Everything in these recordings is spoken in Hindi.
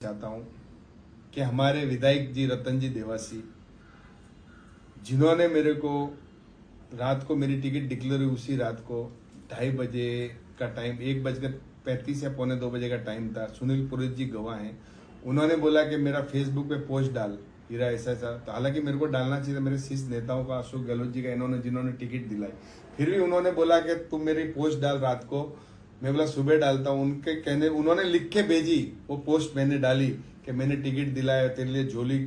चाहता हूं कि हमारे विधायक जी रतन जी देवासी, जिन्होंने मेरे को रात को मेरी टिकट डिक्लेयर हुई उसी रात को 2:30 बजे का टाइम, 1:35 या पौने 2 बजे का टाइम था। सुनील पुरोहित जी गवाह हैं। उन्होंने बोला कि मेरा फेसबुक पे पोस्ट डाल, हीरा ऐसा ऐसा। तो हालांकि मेरे को डालना चाहिए था, मेरे शीर्ष नेताओं का, अशोक गहलोत जी का, इन्होंने जिन्होंने टिकट दिलाई, फिर भी उन्होंने बोला कि तुम मेरी पोस्ट डाल रात को। मैं बोला सुबह डालता हूँ। उनके कहने, उन्होंने लिख के भेजी वो पोस्ट, मैंने डाली कि मैंने टिकट दिलाया, तेरे लिए झोली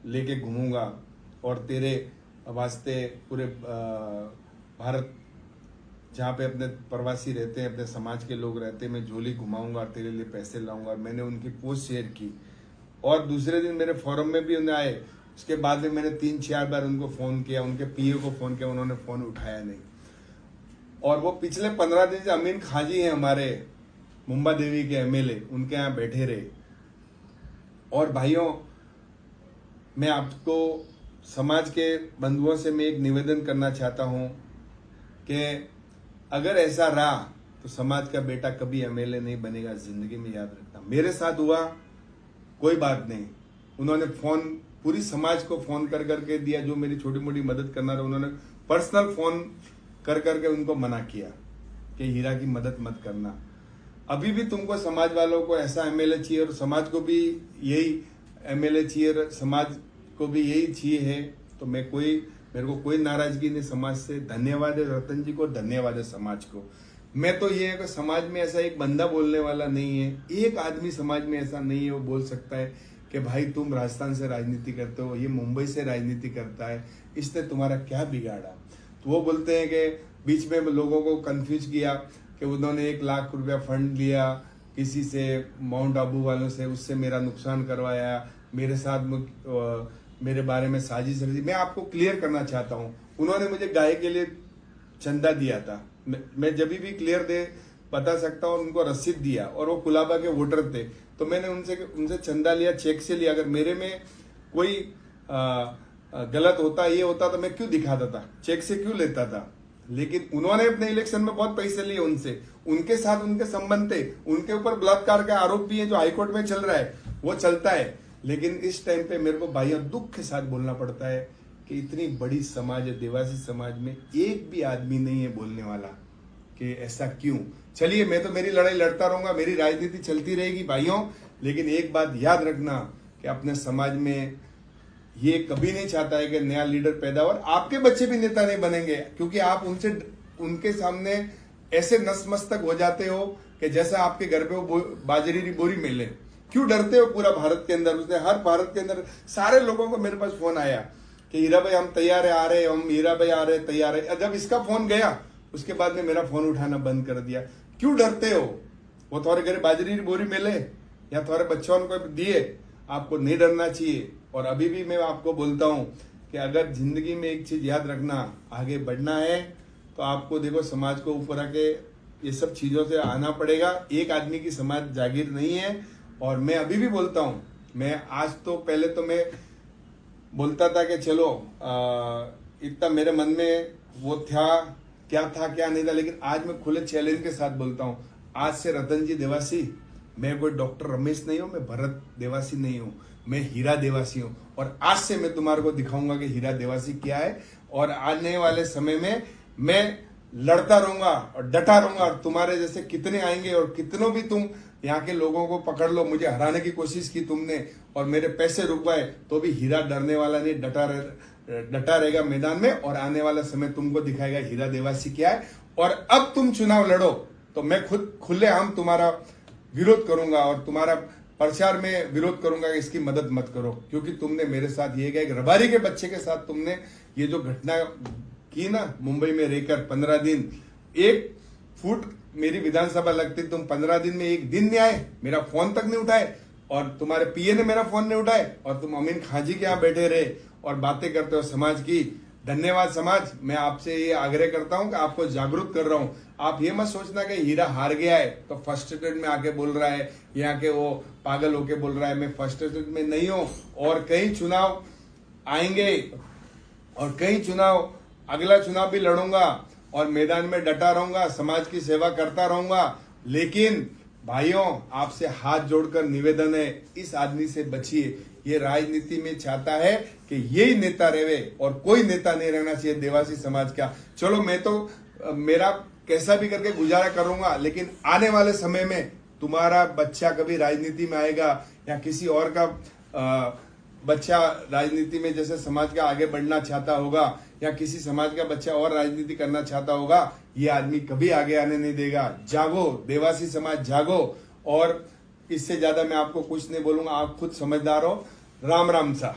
लेके घूमूंगा और तेरे वास्ते पूरे भारत जहाँ पे अपने प्रवासी रहते हैं, अपने समाज के लोग रहते हैं, मैं झोली घुमाऊंगा, तेरे लिए पैसे लाऊंगा। मैंने उनकी पोस्ट शेयर की और दूसरे दिन मेरे फोरम में भी उन्हें आए। उसके बाद में मैंने 3-4 बार उनको फोन किया, उनके पीए को फोन किया, उन्होंने फोन उठाया नहीं। और वो पिछले 15 दिन से अमीन खाजी हैं हमारे मुंबा देवी के एमएलए, उनके यहाँ बैठे रहे। और भाइयों, मैं आपको समाज के बंधुओं से मैं एक निवेदन करना चाहता हूं कि अगर ऐसा रहा तो समाज का बेटा कभी एमएलए नहीं बनेगा, जिंदगी में याद रखना। मेरे साथ हुआ, कोई बात नहीं। उन्होंने फोन पूरी समाज को फोन कर करके दिया, जो मेरी छोटी मोटी मदद करना रहा, उन्होंने पर्सनल फोन कर करके उनको मना किया कि हीरा की मदद मत करना। अभी भी तुमको समाज वालों को ऐसा एमएलए चाहिए और समाज को भी यही एमएलए चाहिए, समाज को भी यही चाहिए है, तो मेरे को कोई नाराजगी नहीं समाज से। धन्यवाद है रतन जी को, धन्यवाद है समाज को। मैं तो ये है कि समाज में ऐसा एक बंदा बोलने वाला नहीं है, एक आदमी समाज में ऐसा नहीं है वो बोल सकता है कि भाई तुम राजस्थान से राजनीति करते हो, ये मुंबई से राजनीति करता है, इसने तुम्हारा क्या बिगाड़ा। तो वो बोलते हैं कि बीच में लोगों को कंफ्यूज किया कि उन्होंने 1 लाख रुपया फंड लिया किसी से, माउंट आबू वालों से, उससे मेरा नुकसान करवाया, मेरे साथ मेरे बारे में साजिश रची। मैं आपको क्लियर करना चाहता हूं, उन्होंने मुझे गाय के लिए चंदा दिया था। मैं जब भी क्लियर दे बता सकता हूं, उनको रसीद दिया और वो कुलाबा के वोटर थे, तो मैंने उनसे चंदा लिया, चेक से लिया। अगर मेरे में कोई गलत होता, ये होता, तो मैं क्यों दिखाता था, चेक से क्यों लेता था। लेकिन उन्होंने अपने इलेक्शन में बहुत पैसे लिए उनसे, उनके साथ उनके संबंध थे, उनके ऊपर बलात्कार का आरोप भी है जो हाईकोर्ट में चल रहा है, वो चलता है। लेकिन इस टाइम पे मेरे को भाइयों दुख के साथ बोलना पड़ता है कि इतनी बड़ी समाज है, देवासी समाज में एक भी आदमी नहीं है बोलने वाला कि ऐसा क्यों। चलिए, मैं तो मेरी लड़ाई लड़ता रहूंगा, मेरी राजनीति चलती रहेगी भाइयों, लेकिन एक बात याद रखना कि अपने समाज में ये कभी नहीं चाहता है कि नया लीडर पैदा हो, और आपके बच्चे भी नेता नहीं बनेंगे, क्योंकि आप उनके सामने ऐसे नतमस्तक हो जाते हो कि जैसा आपके घर पे वो बाजरी की बोरी मिले। क्यों डरते हो पूरा भारत के अंदर? उसने हर भारत के अंदर सारे लोगों को मेरे पास फोन आया कि हीरा भाई हम तैयार है, आ रहे, हम हीरा भाई आ रहे, तैयार है। जब इसका फोन गया उसके बाद में मेरा फोन उठाना बंद कर दिया। क्यों डरते हो? वो थोड़े घर बाजरी की बोरी मिले या थोड़े बच्चों को दिए, आपको नहीं डरना चाहिए। और अभी भी मैं आपको बोलता हूं कि अगर जिंदगी में एक चीज याद रखना, आगे बढ़ना है तो आपको देखो समाज को ऊपर आके ये सब चीजों से आना पड़ेगा। एक आदमी की समाज जागीर नहीं है। और मैं अभी भी बोलता हूं, मैं आज तो पहले तो मैं बोलता था कि चलो इतना मेरे मन में वो था क्या नहीं था, लेकिन आज मैं खुले चैलेंज के साथ बोलता हूं, आज से रतन जी देवासी, मैं कोई डॉक्टर रमेश नहीं हूं, मैं भरत देवासी नहीं हूं, मैं हीरा देवासी हूं। और आज से मैं तुम्हारे को दिखाऊंगा कि हीरा देवासी क्या है। और आने वाले समय में मैं लड़ता रहूंगा और डटा रहूंगा। और तुम्हारे जैसे कितने आएंगे और कितनों भी तुम यहाँ के लोगों को पकड़ लो, मुझे हराने की कोशिश की तुमने और मेरे पैसे रुकवाए, तो भी हीरा डरने वाला नहीं, डटा रहेगा मैदान में। और आने वाला समय तुमको दिखाएगा हीरा देवासी क्या है। और अब तुम चुनाव लड़ो तो मैं खुद खुलेआम तुम्हारा विरोध करूंगा और तुम्हारा प्रचार में विरोध करूंगा कि इसकी मदद मत करो, क्योंकि तुमने मेरे साथ ये किया। एक रबारी के बच्चे के साथ तुमने ये जो घटना की ना, मुंबई में रहकर 15 दिन 1 फुट मेरी विधानसभा लगती, तुम 15 दिन में 1 दिन नहीं आए, मेरा फोन तक नहीं उठाए, और तुम्हारे पीए ने मेरा फोन नहीं उठाए, और तुम अमीन खाजी के यहाँ बैठे रहे और बातें करते हो समाज की। धन्यवाद समाज। मैं आपसे ये आग्रह करता हूं कि आपको जागरूक कर रहा हूं। आप ये मत सोचना कि हीरा हार गया है तो फर्स्ट स्टेट में आके बोल रहा है, यहाँ के वो पागल होके बोल रहा है। मैं फर्स्ट स्टेट में नहीं हूं, और कई चुनाव आएंगे और कई चुनाव, अगला चुनाव भी लड़ूंगा और मैदान में डटा रहूंगा, समाज की सेवा करता रहूंगा। लेकिन भाइयों, आपसे हाथ जोड़कर निवेदन है, इस आदमी से बचिए। ये राजनीति में चाहता है कि यही नेता रहे और कोई नेता नहीं रहना चाहिए देवासी समाज का। चलो, मैं तो मेरा कैसा भी करके गुजारा करूंगा, लेकिन आने वाले समय में तुम्हारा बच्चा कभी राजनीति में आएगा या किसी और का बच्चा राजनीति में जैसे समाज का आगे बढ़ना चाहता होगा या किसी समाज का बच्चा और राजनीति करना चाहता होगा, ये आदमी कभी आगे आने नहीं देगा। जागो देवासी समाज, जागो। और इससे ज्यादा मैं आपको कुछ नहीं बोलूंगा, आप खुद समझदार हो। राम राम सा।